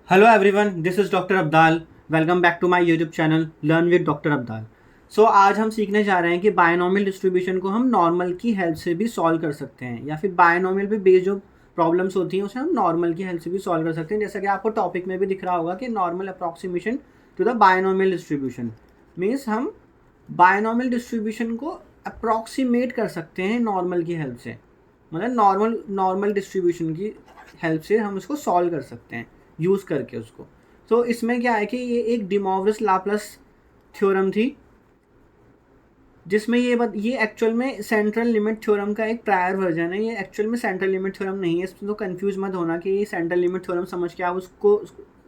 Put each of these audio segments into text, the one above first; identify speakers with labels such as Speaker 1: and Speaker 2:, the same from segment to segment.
Speaker 1: Hello everyone, this is doctor Abdal. Welcome back to my YouTube channel learn with doctor Abdal. So आज हम सीखने जा रहे हैं कि बायनॉमियल डिस्ट्रीब्यूशन को हम नॉर्मल की हेल्प से भी सॉल्व कर सकते हैं, या फिर बायनॉमियल पे बेस्ड जो प्रॉब्लम्स होती हैं उसे हम नॉर्मल की हेल्प से भी सॉल्व कर सकते हैं। जैसा कि आपको टॉपिक में भी दिख रहा होगा कि normal approximation to the binomial distribution means हम बायनॉमियल डिस्ट्रीब्यूशन को अप्रॉक्सीमेट कर सकते हैं नॉर्मल की हेल्प से। मतलब नॉर्मल नॉर्मल डिस्ट्रीब्यूशन की हेल्प से हम उसको सॉल्व कर सकते हैं यूज़ करके उसको। तो इसमें क्या है कि ये एक डिमोवरस लाप्लास थ्योरम थी, जिसमें ये एक्चुअल में सेंट्रल लिमिट थ्योरम का एक प्रायर वर्जन है। ये एक्चुअल में सेंट्रल लिमिट थ्योरम नहीं है, इसमें तो कंफ्यूज मत होना कि ये सेंट्रल लिमिट थ्योरम समझ के आप उसको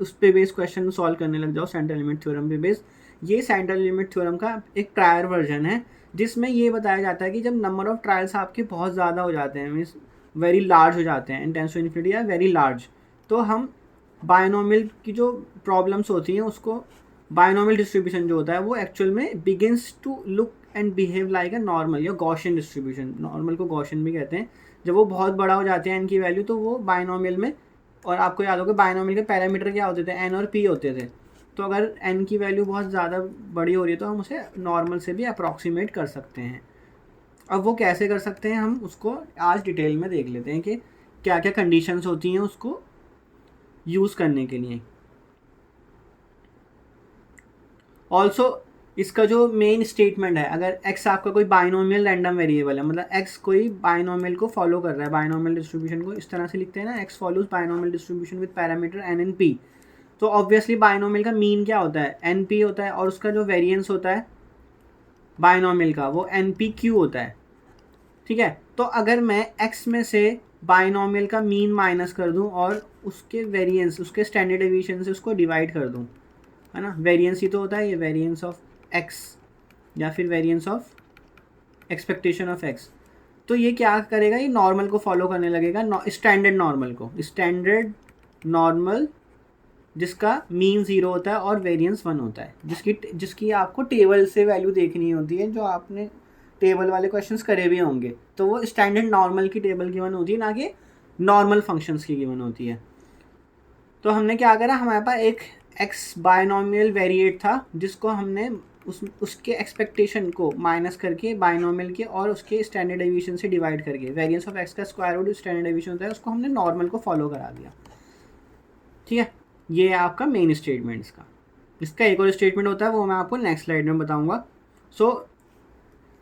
Speaker 1: उस पे बेस क्वेश्चन सॉल्व करने लग जाओ सेंट्रल लिमिट थ्योरम पे बेस। ये सेंट्रल लिमिट थ्योरम का एक प्रायर वर्जन है, जिसमें ये बताया जाता है कि जब नंबर ऑफ ट्रायल्स आपके बहुत ज़्यादा हो जाते हैं, मीन्स वेरी लार्ज हो जाते हैं, इंटेंस टू इन्फिनिटी या वेरी लार्ज, तो हम बायनॉमियल की जो प्रॉब्लम्स होती हैं उसको, बायनॉमियल डिस्ट्रीब्यूशन जो होता है वो एक्चुअल में begins to look and behave like a normal या गॉशियन डिस्ट्रीब्यूशन। नॉर्मल को गॉशियन भी कहते हैं। जब वो बहुत बड़ा हो जाते हैं एन की वैल्यू, तो वो बायनॉमियल में, और आपको याद होगा बायनॉमियल के पैरामीटर क्या होते थे, एन और पी होते थे। तो अगर एन की वैल्यू बहुत ज़्यादा बड़ी हो रही है तो हम उसे नॉर्मल से भी अप्रॉक्सीमेट कर सकते हैं। अब वो कैसे कर सकते हैं हम उसको आज डिटेल में देख लेते हैं कि क्या क्या कंडीशंस होती हैं उसको यूज़ करने के लिए। ऑल्सो इसका जो मेन स्टेटमेंट है, अगर x आपका कोई बाइनोमियल रैंडम वेरिएबल है, मतलब x कोई बाइनोमियल को फॉलो कर रहा है, बाइनोमियल डिस्ट्रीब्यूशन को इस तरह से लिखते हैं ना, x follows binomial distribution with parameter n and p। तो ऑब्वियसली बाइनोमियल का मीन क्या होता है, एन पी होता है, और उसका जो वेरिएंस होता है बाइनोमियल का वो एन पी क्यू होता है। ठीक है, तो अगर मैं x में से बाइनोमियल का मीन माइनस कर दूं और उसके वेरिएंस, उसके स्टैंडर्ड डेविएशन से उसको डिवाइड कर दूं, है ना, वेरिएंस ही तो होता है ये, वेरिएंस ऑफ एक्स या फिर variance of expectation of x. तो ये क्या करेगा, ये नॉर्मल को फॉलो करने लगेगा, स्टैंडर्ड नॉर्मल को, स्टैंडर्ड नॉर्मल जिसका मीन 0 होता है और वेरिएंस 1 होता है, जिसकी जिसकी आपको टेबल से वैल्यू देखनी होती है, जो आपने टेबल वाले क्वेश्चंस करे भी होंगे। तो वो स्टैंडर्ड नॉर्मल की टेबल गिवन होती है, ना कि नॉर्मल फंक्शंस की गिवन होती है। तो हमने क्या करा, हमारे पास एक एक्स बायनॉमियल वेरिएट था, जिसको हमने उसके एक्सपेक्टेशन को माइनस करके बायनॉमियल के और उसके स्टैंडर्ड डेविएशन से डिवाइड करके, वेरिएंस ऑफ एक्स का स्क्वायर रूट स्टैंडर्ड डेविएशन होता है, उसको हमने नॉर्मल को फॉलो करा दिया। ठीक है, ये है आपका मेन स्टेटमेंट इसका। इसका एक और स्टेटमेंट होता है, वो मैं आपको नेक्स्ट स्लाइड में बताऊंगा। सो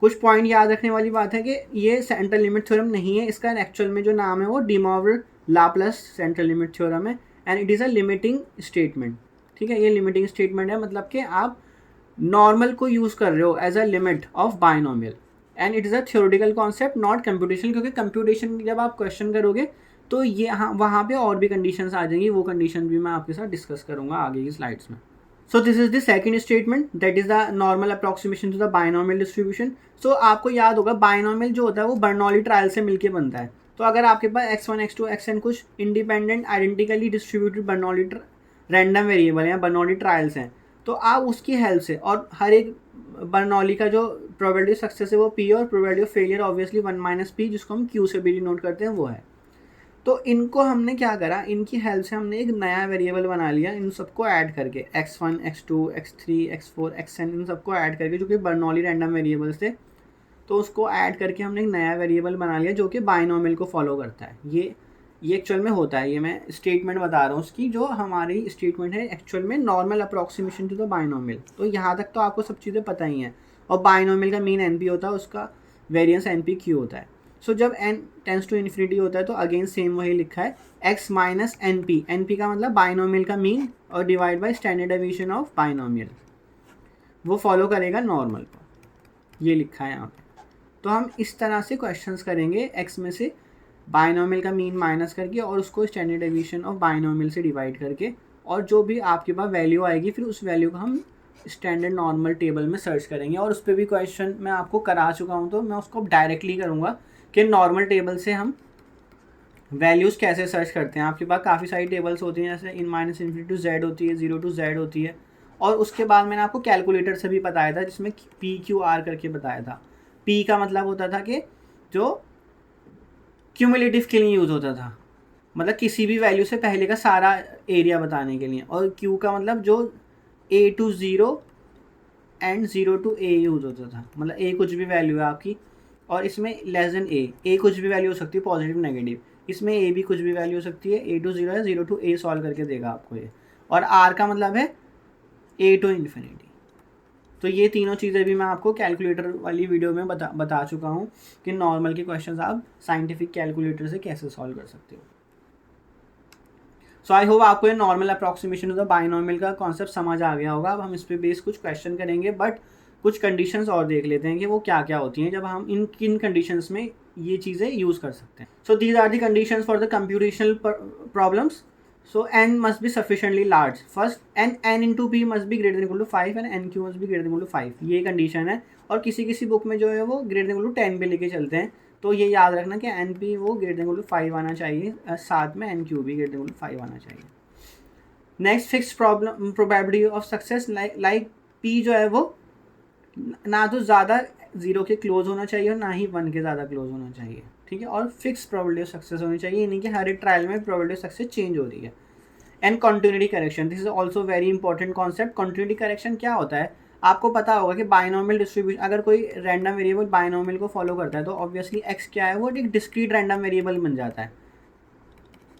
Speaker 1: कुछ पॉइंट याद रखने वाली बात है कि ये सेंट्रल लिमिट थ्योरम नहीं है, इसका एक्चुअल में जो नाम है वो De Morgan Laplace central limit theorem है, and it is a limiting statement. ठीक है, ये लिमिटिंग स्टेटमेंट है, मतलब कि आप नॉर्मल को यूज़ कर रहे हो as a limit of binomial, and it is a theoretical concept not computation, क्योंकि कंप्यूटेशन जब आप क्वेश्चन करोगे तो ये हाँ वहाँ पे और भी कंडीशंस आ जाएंगी, वो कंडीशन भी मैं आपके साथ डिस्कस करूँगा आगे की स्लाइड्स में। So this is the second statement, that is the normal approximation to the binomial distribution. So आपको याद होगा बायनॉमियल जो होता है वो बर्नौली ट्रायल से मिलके बनता है। तो अगर आपके पास x1 x2 xn कुछ independent identically distributed Bernoulli random variable या बर्नौली ट्रायल्स हैं, तो आप उसकी हेल्प से, और हर एक बर्नौली का जो प्रोबेबिलिटी सक्सेस है वो p, और probability of failure obviously 1 minus P, जिसको हम q से भी डिनोट करते हैं, वो है। तो इनको हमने क्या करा, इनकी हेल्प से हमने एक नया वेरिएबल बना लिया, इन सबको ऐड करके x1 x2 x3 x4 xn, इन सबको ऐड करके, जो कि बर्नौली रैंडम वेरिएबल्स थे, तो उसको ऐड करके हमने एक नया वेरिएबल बना लिया जो कि बायनॉमियल को फॉलो करता है। ये एक्चुअल में होता है, ये मैं स्टेटमेंट बता रहा हूँ उसकी, जो हमारी स्टेटमेंट है एक्चुअल में normal approximation to the binomial. तो यहाँ तक तो आपको सब चीज़ें पता ही हैं। और बायनॉमियल का मीन एन पी होता है, उसका वेरिएंस एन पी क्यू होता है। सो जब n टेंस टू इन्फिनिटी होता है तो अगेन सेम वही लिखा है, x माइनस एन पी का मतलब बायनॉमियल का मीन और divide by standard deviation of binomial, वो फॉलो करेगा नॉर्मल को, ये लिखा है यहाँ पे। तो हम इस तरह से क्वेश्चंस करेंगे, x में से बायनॉमियल का मीन माइनस करके और उसको स्टैंडर्ड डेविएशन ऑफ बायनॉमियल से डिवाइड करके, और जो भी आपके पास वैल्यू आएगी फिर उस वैल्यू को हम स्टैंडर्ड नॉर्मल टेबल में सर्च करेंगे। और उस पर भी क्वेश्चन मैं आपको करा चुका हूँ, तो मैं उसको डायरेक्टली करूँगा कि नॉर्मल टेबल से हम वैल्यूज़ कैसे सर्च करते हैं। आपके पास काफ़ी सारी टेबल्स होती हैं, जैसे इन माइनस इन्फिनिटी टू जेड होती है, 0 टू जेड होती है, और उसके बाद मैंने आपको कैलकुलेटर से भी बताया था, जिसमें पी क्यू आर करके बताया था। पी का मतलब होता था कि जो क्यूमुलेटिव के लिए यूज़ होता था, मतलब किसी भी वैल्यू से पहले का सारा एरिया बताने के लिए, और क्यू का मतलब जो A to zero and zero to A use होता था, मतलब ए कुछ भी वैल्यू है आपकी, और इसमें लेस देन ए कुछ भी वैल्यू हो सकती है पॉजिटिव नेगेटिव, इसमें ए भी कुछ भी वैल्यू हो सकती है, ए टू ज़ीरो है, ज़ीरो टू ए सॉल्व करके देगा आपको ये, और आर का मतलब है ए टू इन्फिनिटी। तो ये तीनों चीज़ें भी मैं आपको कैलकुलेटर वाली वीडियो में बता चुका हूँ कि नॉर्मल के क्वेश्चंस आप साइंटिफिक कैलकुलेटर से कैसे सॉल्व कर सकते हो। सो आई होप आपको ये normal approximation of the binomial का कॉन्सेप्ट समझ आ गया होगा। अब हम इस पे बेस कुछ क्वेश्चन करेंगे, बट कुछ कंडीशंस और देख लेते हैं कि वो क्या क्या होती हैं जब हम इन किन कंडीशंस में ये चीज़ें यूज़ कर सकते हैं। So these are the conditions for the computational problems. So n must be sufficiently large. First, n into p must be greater than equal to 5 and nq must be greater than equal to 5. ये condition है, और किसी किसी book में जो है वो greater than equal to 10 पे लेके चलते हैं। तो ये याद रखना कि एन पी वो ग्रेटर देन इक्वल टू 5 आना चाहिए, साथ में एन क्यू भी ग्रेटर देन इक्वल टू 5 आना चाहिए। Next fix problem probability of success, like P जो है वो ना तो ज़्यादा ज़ीरो के क्लोज होना चाहिए और ना ही 1 के ज़्यादा क्लोज होना चाहिए, ठीक है, और फिक्स प्रोबेबिलिटी ऑफ सक्सेस होनी चाहिए, यानी कि हर एक ट्रायल में प्रोबेबिलिटी ऑफ सक्सेस चेंज हो रही है। And continuity correction, this is also very important concept. Continuity correction क्या होता है, आपको पता होगा कि बाइनोमियल डिस्ट्रीब्यूशन, अगर कोई रैंडम वेरिएबल बाइनोमियल को फॉलो करता है तो ऑब्वियसली एक्स क्या है वो एक डिस्क्रीट रैंडम वेरिएबल बन जाता है।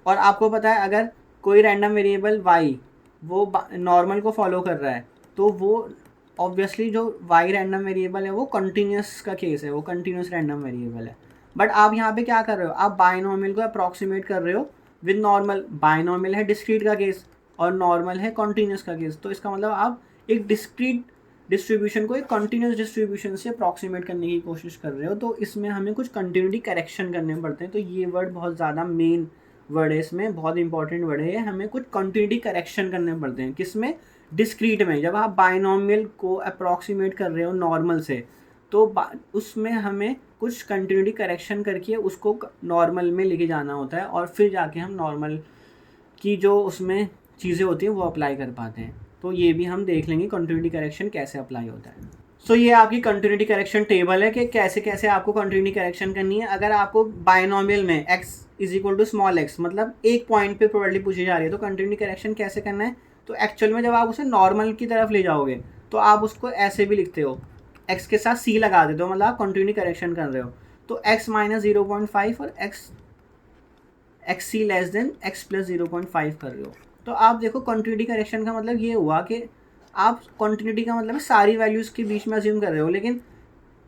Speaker 1: और आपको पता है अगर कोई रैंडम वेरिएबल वाई वो नॉर्मल को फॉलो कर रहा है तो वो ऑब्वियसली जो वाई रैंडम वेरिएबल है वो कंटिन्यूस का केस है, वो कंटिन्यूस रैंडम वेरिएबल है। बट आप यहाँ पे क्या कर रहे हो, आप बाइनोमियल को अप्रॉक्सीमेट कर रहे हो विद नॉर्मल। बाइनोमियल है डिस्क्रीट का केस और नॉर्मल है कॉन्टीन्यूस का केस, तो इसका मतलब आप एक डिस्क्रीट डिस्ट्रीब्यूशन को एक कॉन्टीन्यूस डिस्ट्रीब्यूशन से अप्रॉक्सीमेट करने की कोशिश कर रहे हो, तो इसमें हमें कुछ कंटिन्यूटी करेक्शन करने पड़ते हैं। तो ये वर्ड बहुत ज़्यादा मेन वर्ड है, इसमें बहुत इंपॉर्टेंट वर्ड है, हमें कुछ कंटिन्यूटी करेक्शन करने पड़ते हैं। किसमें, डिस्क्रीट में। जब आप बाइनोमियल को अप्रॉक्सीमेट कर रहे हो नॉर्मल से तो उसमें हमें कुछ कंटिन्यूटी करेक्शन करके उसको नॉर्मल में लेके जाना होता है, और फिर जाके हम नॉर्मल की जो उसमें चीज़ें होती हैं वो अप्लाई कर पाते हैं। तो ये भी हम देख लेंगे कंटिन्यूटी करेक्शन कैसे अप्लाई होता है। सो ये आपकी कंटिन्यूटी करेक्शन टेबल है कि कैसे कैसे आपको कंटिन्यूटी करेक्शन करनी है। अगर आपको बाइनोमियल में x is equal to small x मतलब एक पॉइंट पे प्रोबेबिलिटी पूछी जा रही है तो कंटिन्यूटी करेक्शन कैसे करना है, तो एक्चुअल में जब आप उसे नॉर्मल की तरफ ले जाओगे तो आप उसको ऐसे भी लिखते हो, x के साथ c लगा देते हो, मतलब आप कंटिन्यूटी करेक्शन कर रहे हो। तो x माइनस 0.5 और x C less then x plus 0.5 कर रहे हो। तो आप देखो कंटिन्यूटी करेक्शन का मतलब ये हुआ कि आप कंटिन्यूटी का मतलब सारी वैल्यूज़ के बीच में अज्यूम कर रहे हो, लेकिन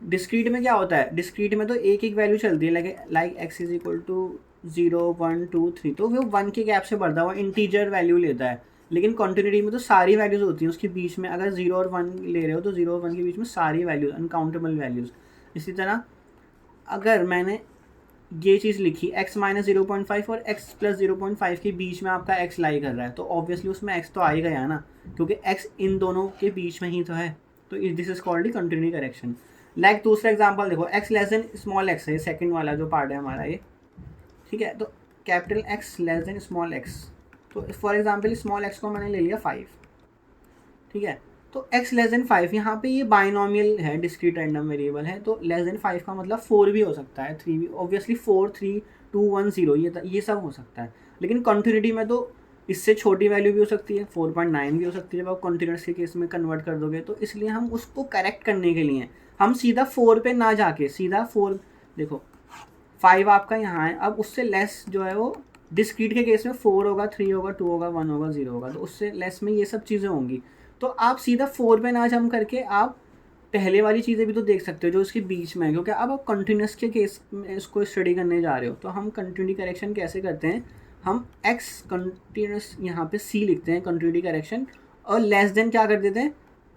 Speaker 1: डिस्क्रीट में क्या होता है, डिस्क्रीट में तो एक एक वैल्यू चलती है, like x is equal to 0 1 2 3, तो वो 1 के गैप से बढ़ता हुआ इंटीजर वैल्यू लेता है। लेकिन कंटिन्यूटी में तो सारी वैल्यूज़ होती हैं उसके बीच में, अगर 0 और 1 ले रहे हो तो 0 और 1 के बीच में सारी वैल्यूज अनकाउंटेबल वैल्यूज़। इसी तरह अगर मैंने ये चीज़ लिखी x माइनस 0.5 और x प्लस 0.5 के बीच में आपका x लाई कर रहा है, तो ऑब्वियसली उसमें x तो आ ही गया ना, क्योंकि x इन दोनों के बीच में ही तो है। तो this is called the continuity correction. Like दूसरा एग्जांपल देखो, x less then small x है, सेकंड वाला जो पार्ट है हमारा ये, ठीक है। तो capital x less then small x, तो फॉर एग्जाम्पल स्मॉल x को मैंने ले लिया 5, ठीक है। तो x लेस देन 5, यहाँ पे ये बाइनोमियल है, डिस्क्रीट रैंडम वेरिएबल है, तो लेस देन 5 का मतलब 4 भी हो सकता है, 3 भी, ऑब्वियसली 4 3 2 1 0 ये सब हो सकता है। लेकिन कंटिन्यूटी में तो इससे छोटी वैल्यू भी हो सकती है, 4.9 भी हो सकती है जब आप कंटिन्यूस के केस में कन्वर्ट कर दोगे। तो इसलिए हम उसको करेक्ट करने के लिए हम सीधा 4 पे ना जाके सीधा 4, देखो 5 आपका यहाँ है, अब उससे लेस जो है वो डिस्क्रीट के केस में 4 होगा, 3 होगा, 2 होगा, 1 होगा, 0 होगा, तो उससे लेस में ये सब चीज़ें होंगी। तो आप सीधा 4 पे ना जम करके आप पहले वाली चीज़ें भी तो देख सकते हो जो उसके बीच में है, क्योंकि अब आप कंटिन्यूस के केस में इसको स्टडी करने जा रहे हो। तो हम कंटिन्यूटी करेक्शन कैसे करते हैं, हम x कंटिन्यूस यहाँ पे c लिखते हैं कंटिन्यूटी करेक्शन, और लेस देन क्या कर देते हैं,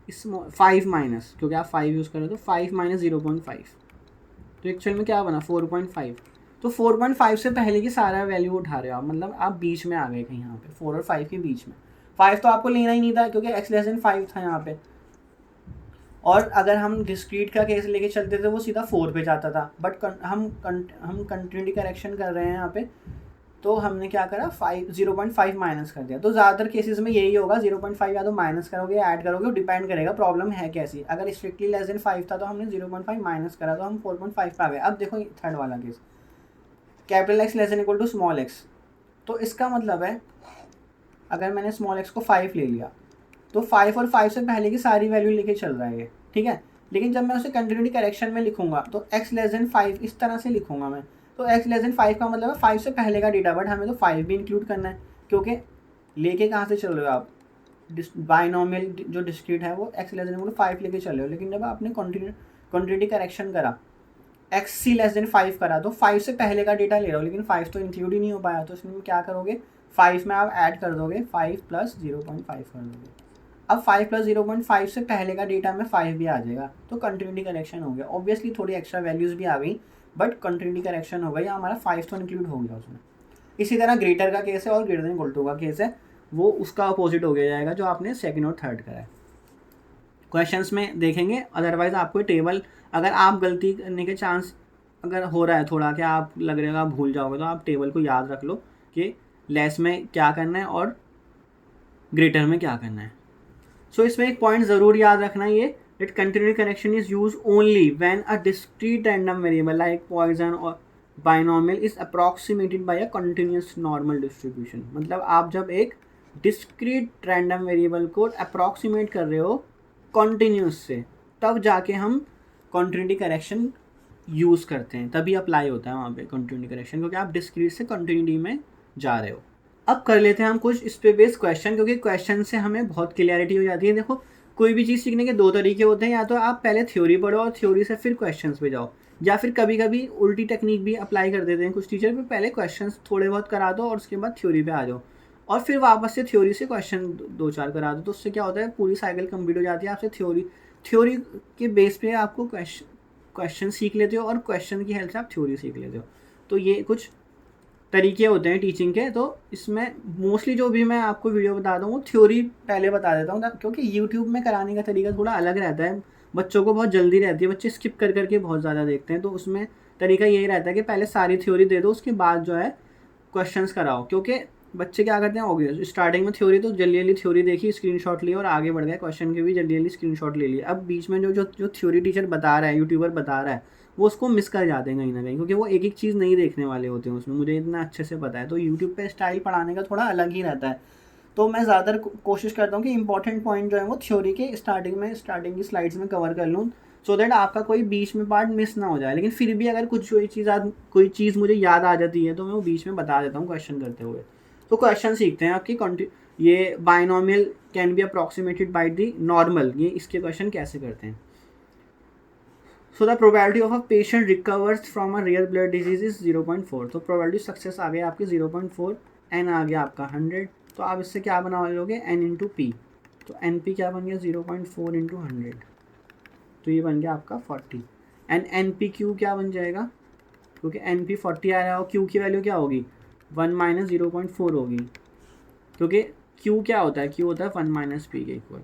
Speaker 1: इस 5 माइनस, क्योंकि आप 5 यूज़ कर रहे हो तो 5 माइनस 0.5, तो एक्चुअल में क्या बना 4.5। तो 4.5 से पहले की सारा वैल्यू उठा रहे हो आप, मतलब आप बीच में आ गए कहीं यहाँ पे 4 और 5 के बीच में। 5 तो आपको लेना ही नहीं था क्योंकि x लेस देन 5 था यहाँ पे, और अगर हम डिस्क्रीट का केस लेके चलते थे वो सीधा 4 पे जाता था। बट हम कंटिन्यूटी करेक्शन कर रहे हैं यहाँ पे, तो हमने क्या करा 0.5 माइनस कर दिया। तो ज़्यादातर केसेस में यही होगा, 0.5 या तो माइनस करोगे या ऐड करोगे, डिपेंड करेगा प्रॉब्लम है कैसी। अगर स्ट्रिक्टली लेस देन 5 था तो हमने 0.5 माइनस करा तो हम 4.5 पे आ गए। अब देखो थर्ड वाला case, capital x less than equal to small x, तो इसका मतलब है अगर मैंने स्मॉल एक्स को 5 ले लिया तो 5 और 5 से पहले की सारी वैल्यू लेके चल रहा है ये, ठीक है। लेकिन जब मैं उसे कंटिन्यूटी करेक्शन में लिखूंगा तो x लेस देन 5 इस तरह से लिखूंगा मैं। तो x लेस देन 5 का मतलब है 5 से पहले का डेटा, बट हमें तो 5 भी इंक्लूड करना है, क्योंकि लेके कहाँ से चल रहे हो आप, बाइनोमियल जो डिस्क्रीट है वो x लेस देन 5 लेके चल रहे हो। लेकिन जब आपने कंटिन्यूटी करेक्शन करा, एक्स सी लेस देन 5 करा, तो 5 से पहले का डेटा ले रहा हो, लेकिन 5 तो इंक्लूड ही नहीं हो पाया, तो इसमें क्या करोगे, 5 में आप ऐड कर दोगे 5 प्लस 0.5 कर दोगे। अब 5 प्लस 0.5 से पहले का डेटा में 5 भी आ जाएगा, तो कंटिन्यूटी करेक्शन हो गया। ऑब्वियसली थोड़ी एक्स्ट्रा वैल्यूज़ भी आ गई, बट कंटिन्यूटी करेक्शन हो गई, हमारा 5 तो इंक्लूड हो गया उसमें। इसी तरह ग्रेटर का केस है और ग्रेटर देन इक्वल टू का केस है, वो उसका अपोजिट हो गया जाएगा जो आपने सेकंड और थर्ड करा है। क्वेश्चंस में देखेंगे, अदरवाइज आपको टेबल, अगर आप गलती करने के चांस अगर हो रहा है थोड़ा कि आप लग रहा है आप भूल जाओगे, तो आप टेबल को याद रख लो कि लेस में क्या करना है और ग्रेटर में क्या करना है। सो इसमें एक पॉइंट ज़रूर याद रखना है ये, that continuity correction is use only when a discrete random variable like Poisson और binomial is approximated by a continuous normal distribution. मतलब आप जब एक डिस्क्रीट रैंडम वेरिएबल को अप्रॉक्सीमेट कर रहे हो कॉन्टीन्यूस से, तब जाके हम कंटिन्यूटी करेक्शन यूज़ करते हैं, तभी अप्लाई होता है वहाँ पे कंटिन्यूटी करेक्शन, क्योंकि आप डिस्क्रीट से कंटिन्यूटी में जा रहे हो। अब कर लेते हैं हम कुछ इस पे बेस्ड क्वेश्चन, क्योंकि क्वेश्चन से हमें बहुत क्लियरिटी हो जाती है। देखो कोई भी चीज़ सीखने के दो तरीके होते हैं, या तो आप पहले थ्योरी पढ़ो और थ्योरी से फिर क्वेश्चंस पे जाओ, या फिर कभी कभी उल्टी टेक्निक भी अप्लाई कर देते हैं कुछ टीचर पे, पहले क्वेश्चंस थोड़े बहुत करा दो और उसके बाद थ्योरी पे आ जाओ, और फिर वापस से थ्योरी से क्वेश्चन दो चार करा दो। तो उससे क्या होता है, पूरी साइकिल कंप्लीट हो जाती है। आपसे थ्योरी के बेस पे आपको क्वेश्चन सीख लेते हो और क्वेश्चन की हेल्प से आप थ्योरी सीख लेते हो। तो ये कुछ तरीके होते हैं टीचिंग के। तो इसमें मोस्टली जो भी मैं आपको वीडियो बताता हूँ थ्योरी पहले बता देता हूँ, क्योंकि यूट्यूब में कराने का तरीका थोड़ा अलग रहता है, बच्चों को बहुत जल्दी रहती है, बच्चे स्किप कर करके बहुत ज़्यादा देखते हैं। तो उसमें तरीका यही रहता है कि पहले सारी थ्योरी दे दो, उसके बाद जो है क्वेश्चंस कराओ, क्योंकि बच्चे क्या करते हैं, हो गया स्टार्टिंग में थ्योरी तो जल्दी जल्दी थ्योरी देखी, स्क्रीनशॉट लिया और आगे बढ़ गए, क्वेश्चन के भी जल्दी जल्दी स्क्रीनशॉट ले लिए। अब बीच में जो थ्योरी टीचर बता रहा है, यूट्यूबर बता रहा है, वो उसको मिस कर जाते हैं कहीं ना कहीं, क्योंकि वो एक एक चीज़ नहीं देखने वाले होते हैं उसमें, मुझे इतना अच्छे से पता है। तो यूट्यूब पे स्टाइल पढ़ाने का थोड़ा अलग ही रहता है। तो मैं ज़्यादातर कोशिश करता हूँ कि इंपॉर्टेंट पॉइंट जो है वो थ्योरी के स्टार्टिंग की स्लाइड्स में कवर कर लूँ, सो दैट आपका कोई बीच में पार्ट मिस ना हो जाए। लेकिन फिर भी अगर कोई चीज़ मुझे याद आ जाती है तो मैं वो बीच में बता देता हूँ क्वेश्चन करते हुए। तो क्वेश्चन सीखते हैं आपकी ये binomial can be approximated by the normal, ये इसके क्वेश्चन कैसे करते हैं। So the probability of a patient recovers from a real blood disease is 0.4। तो प्रोबेबिलिटी सक्सेस आ गया आपकी 0.4, एन आ गया आपका 100। तो आप इससे क्या बना लोगे, एन इंटू पी। तो एन पी क्या बन गया 0.4 इंटू 100, तो ये बन गया आपका 40। एंड एन पी क्यू क्या बन जाएगा, क्योंकि एन पी 40 आ रहा है, क्यू की वैल्यू क्या होगी 1 माइनस 0.4 होगी, क्योंकि क्यू क्या होता है, क्यू होता है 1 माइनस पी के इक्वल।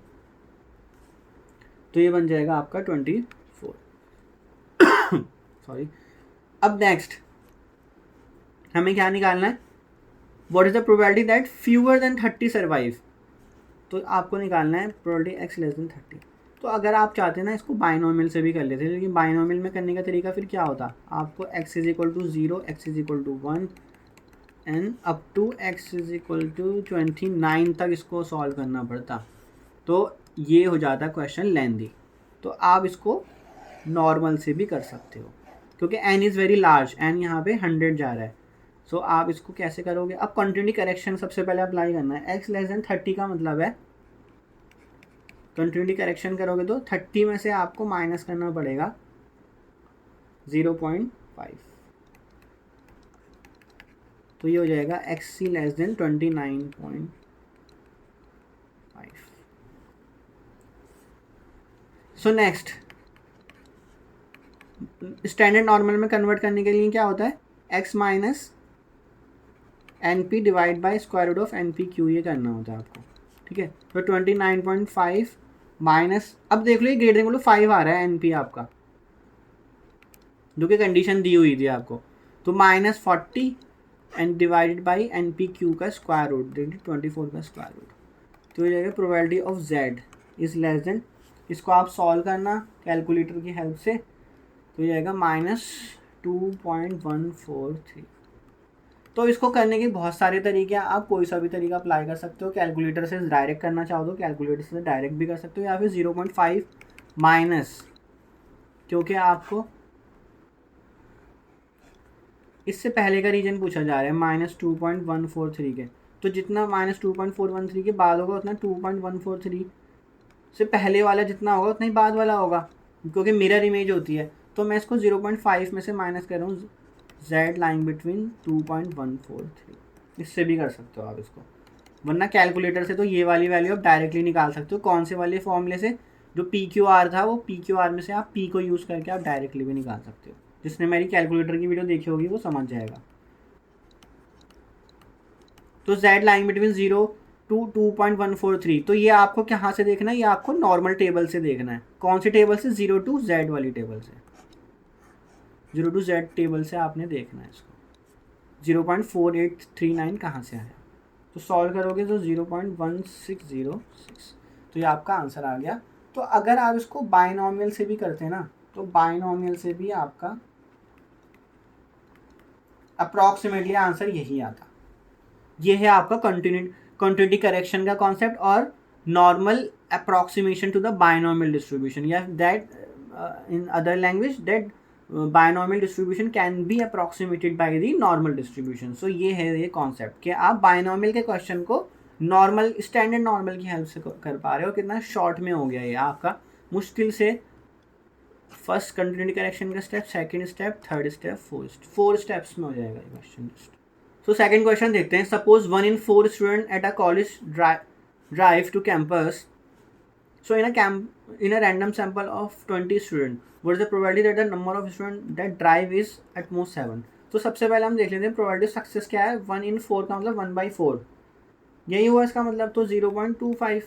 Speaker 1: तो ये बन जाएगा आपका 24। सॉरी। अब नेक्स्ट हमें क्या निकालना है, what is the probability that fewer than 30 survive. तो आपको निकालना है प्रोबेबिलिटी एक्स लेस देन 30। तो अगर आप चाहते हैं ना इसको बाइनोमियल से भी कर लेते हैं, लेकिन बाइनोमियल में करने का तरीका फिर क्या होता, आपको x is equal to 0, x is equal to 1 and up to x is equal to 29 तक इसको सॉल्व करना पड़ता। तो ये हो जाता क्वेश्चन लेंदी। तो आप इसको नॉर्मल से भी कर सकते हो, क्योंकि n is very large, n यहाँ पे 100 जा रहा है। सो आप इसको कैसे करोगे, अब कंटिन्यूटी करेक्शन सबसे पहले अप्लाई करना है। x लेस देन 30 का मतलब है कंटिन्यूटी करेक्शन करोगे तो 30 में से आपको माइनस करना पड़ेगा 0.5, तो ये हो जाएगा X C less than 29.5। So next standard normal में कन्वर्ट करने के लिए क्या होता है, x minus N P divide by square root of N P Q, ये करना होता है आपको, ठीक है। तो 29.5 माइनस, अब देख लो ये ग्रेटर देन 5 आ रहा है एन पी आपका, जो कि कंडीशन दी हुई थी आपको। तो minus 40 and divided by n P q का स्क्वायर रूट, देखिए 24 का स्क्वायर रूट। तो ये जाएगा probability of z is less than, इसको आप सॉल्व करना कैलकुलेटर की हेल्प से, तो ये जाएगा -2.143। तो इसको करने के बहुत सारे तरीके हैं, आप कोई सा भी तरीका अप्लाई कर सकते हो। कैलकुलेटर से डायरेक्ट करना चाहो तो कैलकुलेटर से डायरेक्ट भी कर सकते हो, या फिर 0.5 माइनस, क्योंकि आपको इससे पहले का रीजन पूछा जा रहा है -2.143 के, तो जितना -2.413 के बाद होगा उतना 2.143 से पहले वाला जितना होगा उतना ही बाद वाला होगा, क्योंकि मिरर इमेज होती है। तो मैं इसको 0.5 में से माइनस कर रहा हूँ, z लाइन बिटवीन 2.143। इससे भी कर सकते हो आप इसको, वरना कैलकुलेटर से तो ये वाली वैल्यू आप डायरेक्टली निकाल सकते हो। कौन से वाले फॉर्मूले से, जो पी क्यू आर था, वो पी क्यू आर में से आप पी को यूज़ करके आप डायरेक्टली भी निकाल सकते हो। जिसने मेरी कैलकुलेटर की वीडियो देखी होगी वो समझ जाएगा। तो z लाइन बिटवीन 0 टू 2.143, तो ये आपको कहाँ से देखना है, ये आपको नॉर्मल टेबल से देखना है। कौन सी टेबल से, 0 टू z वाली टेबल से, 0 टू z टेबल से आपने देखना है इसको। 0.4839 कहाँ से आया, तो सॉल्व करोगे तो 0.1606, तो ये आपका आंसर आ गया। तो अगर आप इसको बाइनोमियल से भी करते हैं ना, तो बाइनोमियल से भी आपका अप्रॉक्सीमेटली आंसर यही आता। ये है आपका कंटिन्यूटी करेक्शन का कॉन्सेप्ट और normal approximation to the binomial distribution, या that in other language that binomial distribution can be approximated by the normal distribution. So ये है ये कॉन्सेप्ट कि आप बाइनोमियल के क्वेश्चन को नॉर्मल, स्टैंडर्ड नॉर्मल की हेल्प से कर पा रहे हो। कितना शॉर्ट में हो गया ये आपका, मुश्किल से फर्स्ट कंटिन्यूटी करेक्शन का step, second step, third step, four steps में हो जाएगा ये क्वेश्चन। सो सेकंड क्वेश्चन देखते हैं। Suppose 1 in 4 student at a college drive to campus, so in a random sample of 20 student, what is the probability that the number of student that drive is at most 7? तो सबसे पहले हम देख लेते हैं probability success क्या है। 1 in 4 का मतलब 1/4, यही हुआ इसका मतलब, तो 0.25।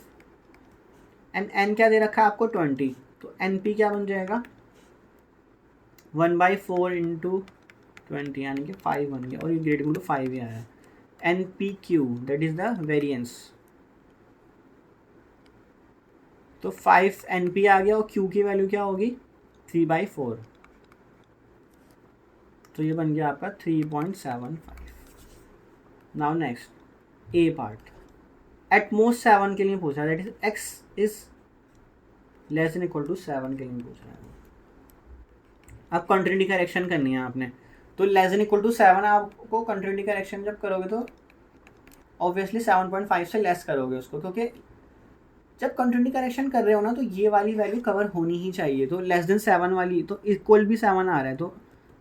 Speaker 1: एंड n क्या दे रखा है आपको 20, तो NP क्या बन जाएगा 1/4 इंटू 20, यानी कि 5 बन गया, और ये ग्रेड इक्वल टू 5 ही आया है। NPQ that is the variance, तो 5 NP आ गया, और Q की वैल्यू क्या होगी 3/4, तो ये बन गया आपका 3.75। Now next A part, at most 7 के लिए पूछा, that is x is less than equal to 7 के लिए पूछ रहा है। अब कंटिन्यूटी करेक्शन करनी है आपने, तो लेस देन इक्वल टू 7 आपको कंटिन्यूटी करेक्शन जब करोगे तो ऑब्वियसली 7.5 से लेस करोगे उसको, क्योंकि जब कंटिन्यूटी करेक्शन कर रहे हो ना तो ये वाली वैल्यू कवर होनी ही चाहिए। तो लेस देन 7 वाली, तो इक्वल भी 7 आ रहा है, तो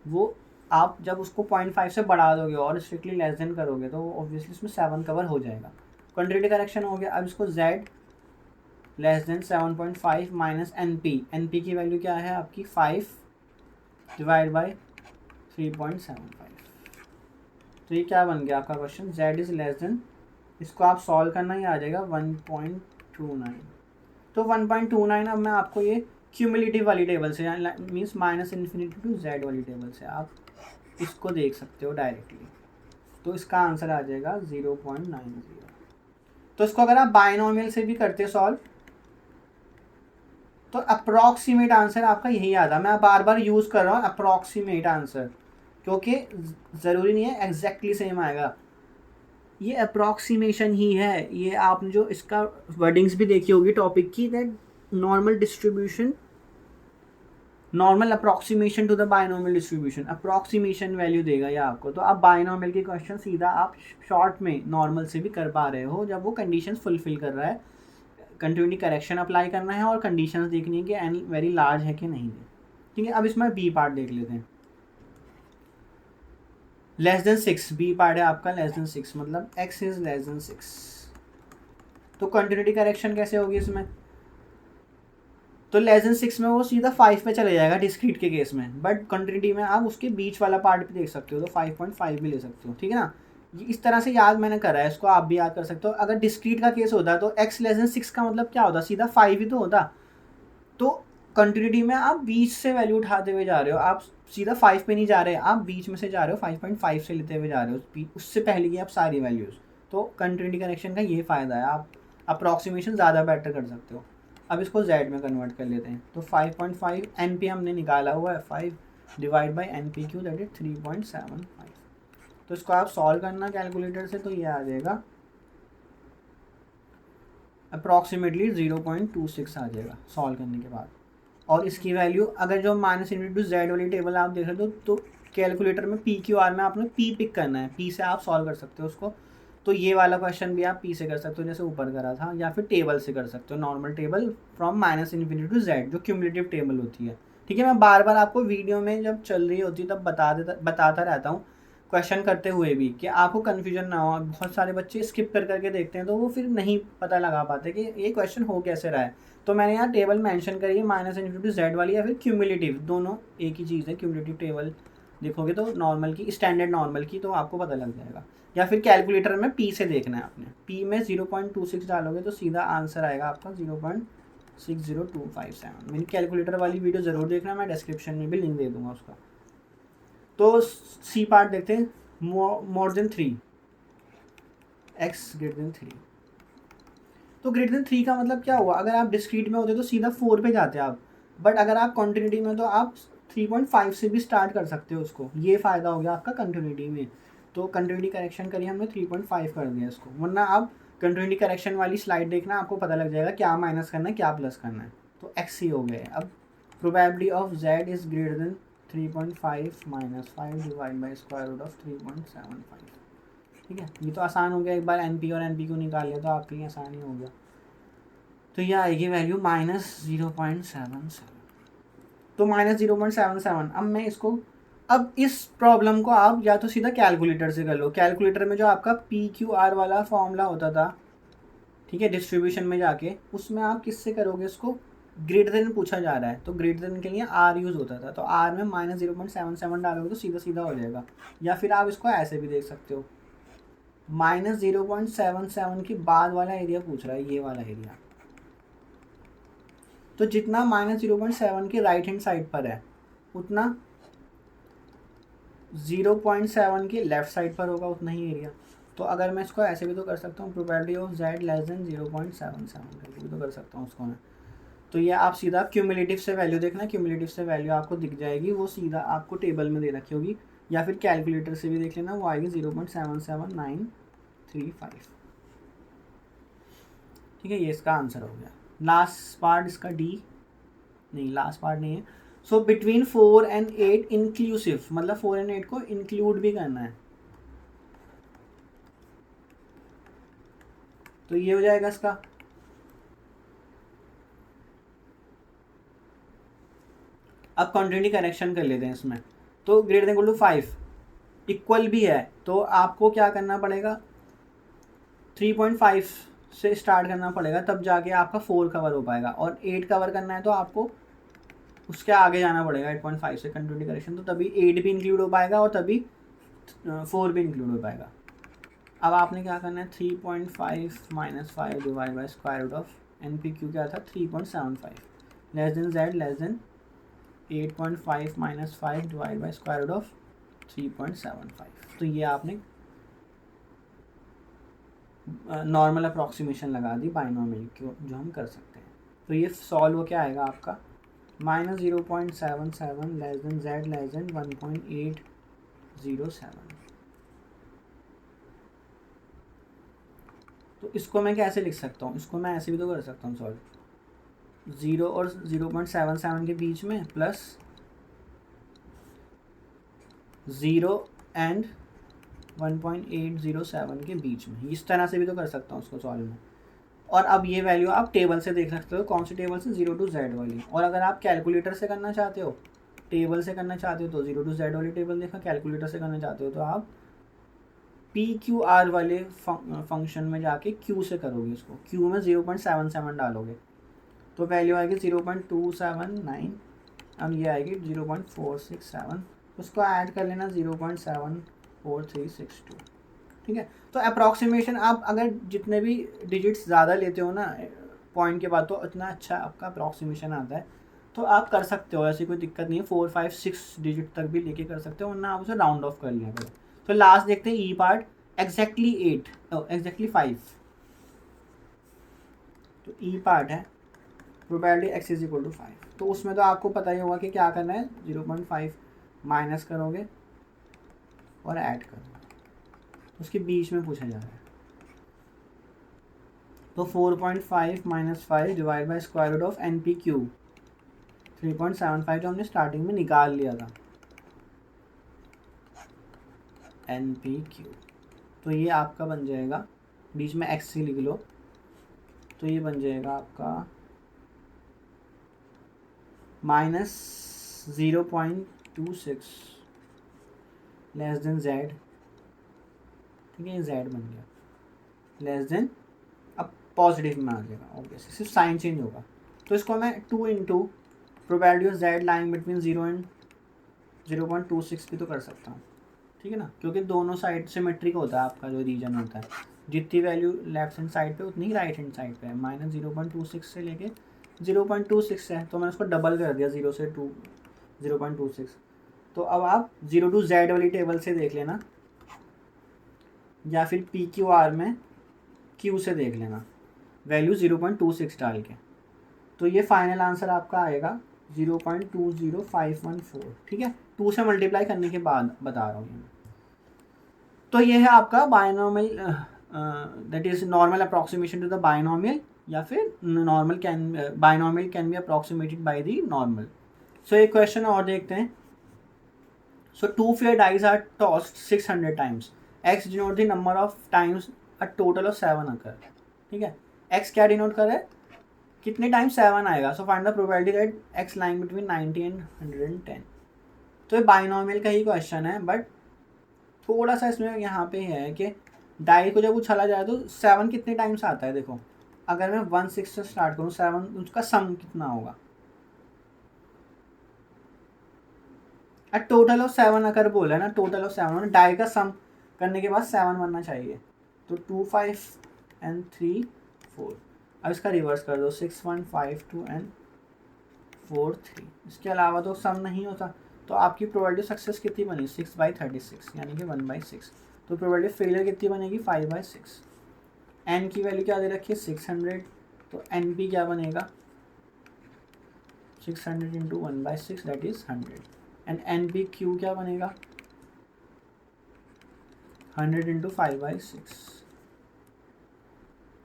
Speaker 1: वो आप जब उसको 0.5 से बढ़ा दोगे और स्ट्रिक्टली लेस देन करोगे तो ऑब्वियसली इसमें 7 कवर हो जाएगा। कंटिन्यूटी करेक्शन हो गया। अब इसको z less then 7.5 minus NP की वैल्यू क्या है आपकी 5 डिवाइड बाई 3.75, तो ये क्या बन गया आपका question, z is less than, इसको आप सॉल्व करना ही आ जाएगा 1.29। तो 1.29 अब मैं आपको ये क्यूमुलेटिव वाली टेबल से, मीन्स -∞ टू z वाली टेबल से आप इसको देख सकते हो डायरेक्टली, तो इसका आंसर आ जाएगा 0.90। तो इसको अगर आप बाइनोमियल से भी करते सॉल्व तो अप्रॉक्सीमेट आंसर आपका यही आता। मैं बार बार यूज़ कर रहा हूँ अप्रॉक्सीमेट आंसर, क्योंकि ज़रूरी नहीं है एग्जैक्टली सेम आएगा, ये अप्रॉक्सीमेशन ही है। ये आपने जो इसका वर्डिंग्स भी देखी होगी टॉपिक की, that normal distribution, normal approximation to the binomial distribution, approximation value देगा ये आपको। तो आप बाइनोमियल के क्वेश्चन सीधा आप शॉर्ट में नॉर्मल से भी कर पा रहे हो, जब वो कंडीशंस फुलफिल कर रहा है। कंटिन्यूटी करेक्शन अप्लाई करना है और कंडीशंस देखनी है कि एन वेरी लार्ज है कि नहीं है। ठीक है, अब इसमें बी पार्ट देख लेते हैं। लेस देन 6, बी पार्ट है आपका लेस देन 6, मतलब x इज लेस देन 6। तो कंटिन्यूटी करेक्शन कैसे होगी इसमें, तो लेस देन 6 में वो सीधा 5 पे चले जाएगा डिस्क्रीट के केस में, बट कंटिन्यूटी में आप उसके बीच वाला पार्ट भी देख सकते हो, तो 5.5 भी ले सकते हो। ठीक है ना, इस तरह से याद मैंने करा है, इसको आप भी याद कर सकते हो। अगर डिस्क्रीट का केस होता तो x लेस देन 6 का मतलब क्या होता, सीधा 5 ही तो होता। तो कंटिन्यूटी में आप बीच से वैल्यू उठाते हुए जा रहे हो, आप सीधा 5 पे नहीं जा रहे, आप बीच में से जा रहे हो, 5.5 से लेते हुए जा रहे हो, उससे पहले की आप सारी वैल्यूज़। तो कंटिन्यूटी कनेक्शन का ये फ़ायदा है, आप अप्रॉक्सीमेशन ज़्यादा बेटर कर सकते हो। अब इसको z में कन्वर्ट कर लेते हैं, तो 5.5 NP हमने निकाला हुआ है, 5 divide by NPQ that is 3.75। तो इसको आप सॉल्व करना कैलकुलेटर से, तो ये आ जाएगा अप्रॉक्सीमेटली 0.26 आ जाएगा सॉल्व करने के बाद। और इसकी वैल्यू अगर जो माइनस इंटू जेड वाली टेबल आप देख रहे हो तो कैलकुलेटर में पी क्यू आर में आपने पी पिक करना है, पी से आप सॉल्व कर सकते हो उसको। तो ये वाला क्वेश्चन भी आप पी से कर सकते हो जैसे ऊपर करा था, या फिर टेबल से कर सकते हो, normal table from minus infinity to z जो क्यूमुलेटिव टेबल होती है। ठीक है, मैं बार बार आपको वीडियो में जब चल रही होती है तब बताता रहता हूँ क्वेश्चन करते हुए भी, कि आपको कन्फ्यूजन ना हो। बहुत सारे बच्चे स्किप कर करके देखते हैं तो वो फिर नहीं पता लगा पाते कि ये क्वेश्चन हो कैसे रहा है। तो मैंने यहाँ टेबल मेंशन करी है माइनस इन्फिनिटी टू जेड वाली या फिर क्यूमुलेटिव, दोनों एक ही चीज़ है। क्यूमुलेटिव टेबल देखोगे तो नॉर्मल की, स्टैंडर्ड नॉर्मल की, तो आपको पता लग जाएगा। या फिर कैलकुलेटर में पी से देखना है आपने, पी में 0.26 डालोगे तो सीधा आंसर आएगा आपका 0.60257। मेरी कैलकुलेटर वाली वीडियो ज़रूर देखना, मैं डिस्क्रिप्शन में भी लिंक दे दूंगा उसका। तो सी पार्ट देखते हैं, more than 3, x greater than 3। तो ग्रेटर देन 3 का मतलब क्या हुआ, अगर आप डिस्क्रीट में होते तो सीधा 4 पे जाते आप, बट अगर आप कॉन्टिन्यूटी में तो आप 3.5 से भी स्टार्ट कर सकते हो उसको। ये फ़ायदा हो गया आपका कंटिन्यूटी में। तो कंटिन्यूटी करेक्शन करिए हमने 3.5 कर दिया इसको, वरना आप कंटिन्यूटी करेक्शन वाली स्लाइड देखना, आपको पता लग जाएगा क्या माइनस करना है क्या प्लस करना है। तो एक्स ही हो गया। अब probability of z is greater than 3.5 minus 5 divide by square root of 3.75। ठीक है, ये तो आसान हो गया, एक बार एन पी और एन पी को निकाल लिया तो आपके लिए आसान ही हो गया। तो ये आएगी वैल्यू -0.77। तो -0.77। अब मैं इसको, अब इस प्रॉब्लम को आप या तो सीधा कैलकुलेटर से कर लो। कैलकुलेटर में जो आपका पी क्यू आर वाला फॉर्मूला होता था, ठीक है, डिस्ट्रीब्यूशन में जाके उसमें आप किससे करोगे इसको, ग्रेटर देन पूछा जा रहा है तो ग्रेटर देन के लिए आर यूज़ होता था, तो आर में -0.77 डालोगे तो सीधा सीधा हो जाएगा। या फिर आप इसको ऐसे भी देख सकते हो, -0.77 के बाद वाला एरिया पूछ रहा है, ये वाला एरिया। तो जितना -0.7 के राइट हैंड साइड पर है उतना 0.7 के लेफ्ट साइड पर होगा, उतना ही एरिया। तो अगर मैं इसको ऐसे भी तो कर सकता हूँ, probability of Z less then 0.77 करके भी तो कर सकता हूँ उसको मैं। तो ये आप सीधा क्यूमुलेटिव से वैल्यू देखना, क्यूमुलेटिव से वैल्यू आपको दिख जाएगी, वो सीधा आपको टेबल में दे रखी होगी, या फिर कैलकुलेटर से भी देख लेना, वो आएगी 0.77935। ठीक है, ये इसका आंसर हो गया। लास्ट पार्ट इसका डी, नहीं लास्ट पार्ट नहीं है। सो बिटवीन 4 and 8 इंक्लूसिव, मतलब 4 and 8 को इंक्लूड भी करना है, तो ये हो जाएगा इसका। अब कॉन्टिन्यूटी करेक्शन कर लेते हैं इसमें। तो greater than equal to 5 equal भी है, तो आपको क्या करना पड़ेगा, 3.5 से स्टार्ट करना पड़ेगा, तब जाके आपका 4 कवर हो पाएगा। और 8 कवर करना है तो आपको उसके आगे जाना पड़ेगा 8.5 से कंटिन्यूटी करेक्शन, तो तभी 8 भी इंक्लूड हो पाएगा और तभी 4 भी इंक्लूड हो पाएगा। अब आपने क्या करना है, 3.5 minus 5 divide by square root of N P q क्या था 3.75, less than z less than 8.5 minus 5 divide by square root of 3.75। तो ये आपने नॉर्मल अप्रॉक्सीमेशन लगा दी बाइनोमियल की, जो हम कर सकते हैं। तो ये सॉल्व हो क्या आएगा आपका, -0.77 less than z less then 1.807। तो इसको मैं कैसे लिख सकता हूँ, इसको मैं ऐसे भी तो कर सकता हूँ सॉल्व, 0 और 0.77 के बीच में प्लस 0 एंड 1.807 के बीच में, इस तरह से भी तो कर सकता हूँ उसको सॉल्व में। और अब ये वैल्यू आप टेबल से देख सकते हो, कौन सी टेबल से, 0 to z वाली। और अगर आप कैलकुलेटर से करना चाहते हो, टेबल से करना चाहते हो तो 0 to z वाली टेबल देखा, कैलकुलेटर से करना चाहते हो तो आप पी क्यू आर वाले फंक्शन में जाके क्यू से करोगे इसको, क्यू में 0.77 डालोगे तो वैल्यू आएगी 0.279, और ये आएगी 0.467, उसको ऐड कर लेना 0.74362। ठीक है, तो अप्रॉक्सीमेशन आप अगर जितने भी डिजिट्स ज़्यादा लेते हो ना पॉइंट के बाद, तो इतना अच्छा आपका अप्रॉक्सीमेशन आता है। तो आप कर सकते हो, ऐसी कोई दिक्कत नहीं है, 4, 5, 6 डिजिट तक भी लेके कर सकते हो, वरना आप उसे राउंड ऑफ कर लिया करो। तो लास्ट देखते हैं ई पार्ट, एग्जैक्टली 8 एग्जैक्टली 5। तो ई पार्ट है probability x is equal to 5, तो उसमें तो आपको पता ही होगा कि क्या करना है, 0.5 माइनस करोगे और ऐड करोगे। उसके बीच में पूछा जा रहा है। तो 4.5 minus 5 divide by square root of N p cube 3.75 जो हमने स्टार्टिंग में निकाल लिया था एन पी क्यूब। तो ये आपका बन जाएगा, बीच में एक्स ही लिख लो, तो ये बन जाएगा आपका माइनस 0.26 लेस देन जेड। ठीक है, ये जेड बन गया लेस देन, अब पॉजिटिव में आ जाएगा ऑब्वियसली, सिर्फ साइन चेंज होगा। तो इसको मैं 2 into probability of Z lying between 0 and 0.26 भी तो कर सकता हूँ। ठीक है ना, क्योंकि दोनों साइड सिमेट्रिक होता है आपका जो रीजन होता है, जितनी वैल्यू लेफ्ट हैंड साइड पे उतनी ही राइट हैंड साइड पे है। माइनस 0.26 से लेके 0.26 है, तो मैंने उसको डबल कर दिया 0 से 0.26। तो अब आप 0 टू जेड वाली टेबल से देख लेना, या फिर पी क्यू आर में क्यू से देख लेना वैल्यू 0.26 डाल के। तो ये फाइनल आंसर आपका आएगा 0.20514। ठीक है, 2 से मल्टीप्लाई करने के बाद बता रहा हूँ। तो ये है आपका binomial, that is normal approximation to the binomial, या फिर binomial can be approximated by the normal. So एक क्वेश्चन और देखते हैं। सो 2 fair dice are tossed 600 times. X denote the number of times a total of 7 occur. ठीक है, X क्या denote कर रहा है, कितने टाइम 7 आएगा। So find the probability that X lying between 90 and 110। तो ये बाइनॉमियल का ही क्वेश्चन है, बट थोड़ा सा इसमें यहाँ पे है कि डाई को जब उछाला जाए तो 7 कितने टाइम्स आता है। देखो, अगर मैं 1 6 से स्टार्ट करूँ, 7 उसका सम कितना होगा। टोटल ऑफ 7 अगर बोला है ना, टोटल ऑफ 7 डाई का सम करने के बाद 7 बनना चाहिए। तो 2 5 एंड 3 4। अब इसका रिवर्स कर दो, 6 1 5 2 एंड 4 3। इसके अलावा तो सम नहीं होता। तो आपकी प्रोबेबिलिटी सक्सेस कितनी बनी, 6/36 यानी कि 1/6। तो प्रोबेबिलिटी फेलियर कितनी बनेगी, 5/6। एन की वैल्यू क्या दे रखी है, 600। तो एन पी क्या बनेगा, 600 into 1/6 that is 100। And n P q क्या बनेगा, 100 इंटू 5/6।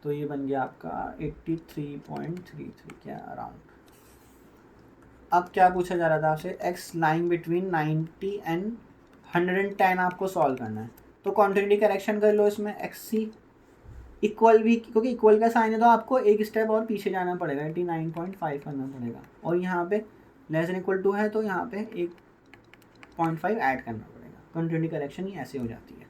Speaker 1: तो ये बन गया आपका 83.33 क्या अराउंड। अब क्या पूछा जा रहा था आपसे, एक्स लाइन बिटवीन 90 एंड 110 आपको सॉल्व करना है। तो कॉन्टिन्यूटी करेक्शन कर लो इसमें, एक्स सी इक्वल भी, क्योंकि इक्वल का साइन है तो आपको एक स्टेप और पीछे जाना पड़ेगा, 89.5 करना पड़ेगा। और यहाँ पे लेस देन इक्वल टू है तो यहाँ पे 1.5 ऐड करना पड़ेगा। कॉन्टिन्यूटी करेक्शन ही ऐसे हो जाती है।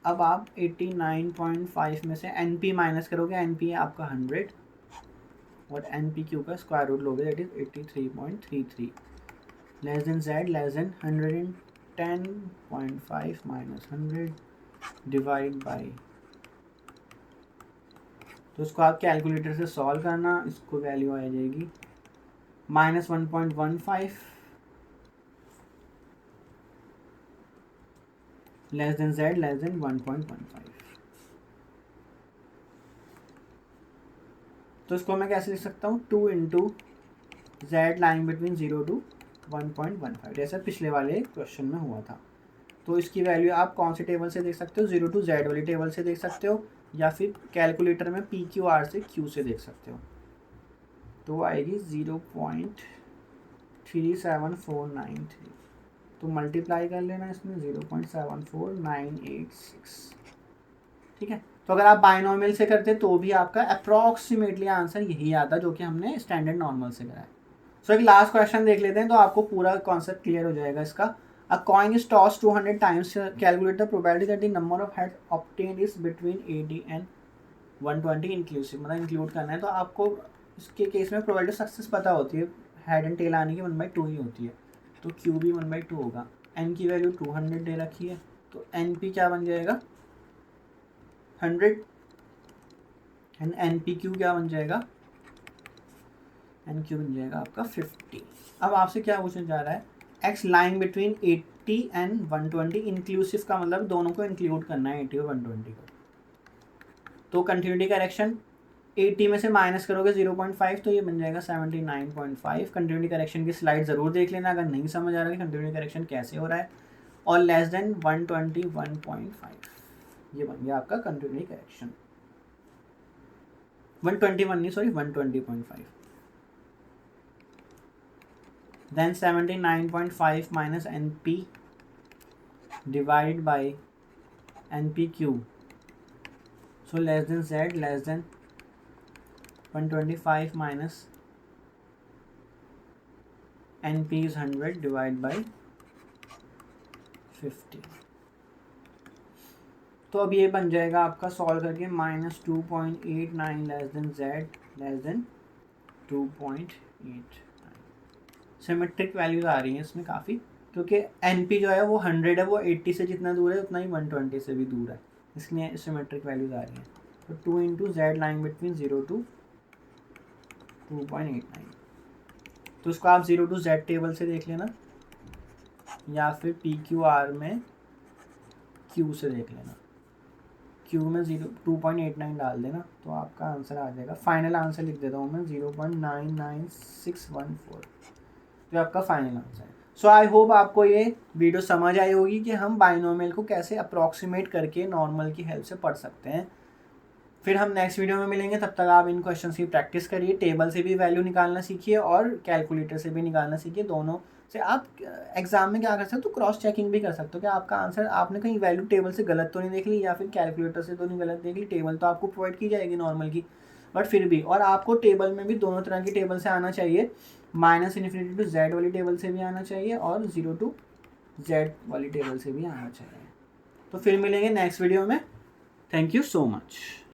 Speaker 1: अब आप 89.5 में से एन पी माइनस करोगे, एन पी है आपका 100 और एन पी क्यू का स्क्वायर रूट लोगे that is 83.33 less than z less then 110.5 minus 100 divide by. तो इसको आप कैलकुलेटर से सॉल्व करना, इसको वैल्यू आ जाएगी -1.15 less than z less than 1.15। तो इसको मैं कैसे लिख सकता हूँ, 2 into z line between 0 to 1.15 जैसा पिछले वाले क्वेश्चन में हुआ था। तो इसकी वैल्यू आप कौन से टेबल से देख सकते हो, 0 टू जेड वाली टेबल से देख सकते हो, या फिर कैलकुलेटर में पी क्यू आर से क्यू से देख सकते हो। तो आएगी 0.37493। तो मल्टीप्लाई कर लेना इसमें 0.74986। ठीक है, तो अगर आप बाइनॉमियल से करते तो भी आपका अप्रॉक्सीमेटली आंसर यही आता जो कि हमने स्टैंडर्ड नॉर्मल से कराया। सो एक लास्ट क्वेश्चन देख लेते हैं तो आपको पूरा कॉन्सेप्ट क्लियर हो जाएगा इसका। अ coin is toss 200 times, calculate the probability that the number of head obtained is between 80 and 120 inclusive, मतलब इंक्लूड करना है। तो आपको इसके केस में प्रोबेबिलिटी सक्सेस पता होती है, हेड एंड टेल आने की 1/2 ही होती है। तो क्यू भी 1/2 होगा। एन की वैल्यू 200 दे रखी है, तो एन पी क्या बन जाएगा 100 एंड एन पी क्यू क्या बन जाएगा, एन क्यू बन जाएगा आपका 50। अब आपसे क्या पूछा जा रहा है, x line between 80 and 120 inclusive का मतलब दोनों को इंक्लूड करना है 80 और 120 को। तो कंटिन्यूटी करेक्शन 80 में से माइनस करोगे 0.5 तो ये बन जाएगा 79.5। कंटिन्यूटी करेक्शन की स्लाइड ज़रूर देख लेना अगर नहीं समझ आ रहा है कि कंटिन्यूटी करेक्शन कैसे हो रहा है। और लेस देन 120 1.5। ये बन गया आपका कंटिन्यूटी करेक्शन 121 नहीं sorry 120.5. Then 79.5 minus NP divided by NPQ. So less than Z, less than 125 minus NP is 100 divided by 50. तो अब ये बन जाएगा आपका सॉल्व करके -2.89 less than Z less than 2.89. Symmetric values आ रही हैं इसमें काफ़ी, क्योंकि NP जो है वो 100 है, वो 80 से जितना दूर है उतना ही 120 से भी दूर है, इसलिए सिमेट्रिक वैल्यूज आ रही हैं. तो 2 into Z line between 0 to 2.89. तो उसको आप 0 to Z टेबल से देख लेना या फिर PQR में Q से देख लेना. Q में 2.89 डाल देना तो आपका आंसर आ जाएगा. फाइनल आंसर लिख देता हूँ मैं 0.99614, जो आपका फाइनल आंसर है. सो आई होप आपको ये वीडियो समझ आई होगी कि हम बाइनोमियल को कैसे अप्रॉक्सीमेट करके नॉर्मल की हेल्प से पढ़ सकते हैं. फिर हम नेक्स्ट वीडियो में मिलेंगे, तब तक आप इन क्वेश्चंस की प्रैक्टिस करिए, टेबल से भी वैल्यू निकालना सीखिए और कैलकुलेटर से भी निकालना सीखिए. दोनों से आप एग्जाम में क्या कर सकते हो, तो क्रॉस चेकिंग भी कर सकते हो कि आपका आंसर आपने कहीं वैल्यू टेबल से गलत तो नहीं देख ली या फिर कैलकुलेटर से तो नहीं गलत देख ली. टेबल तो आपको प्रोवाइड की जाएगी नॉर्मल की, बट फिर भी, और आपको टेबल में भी दोनों तरह की टेबल से आना चाहिए. -∞ to Z वाली टेबल से भी आना चाहिए और 0 to Z वाली टेबल से भी आना चाहिए. तो फिर मिलेंगे नेक्स्ट वीडियो में. Thank you so much.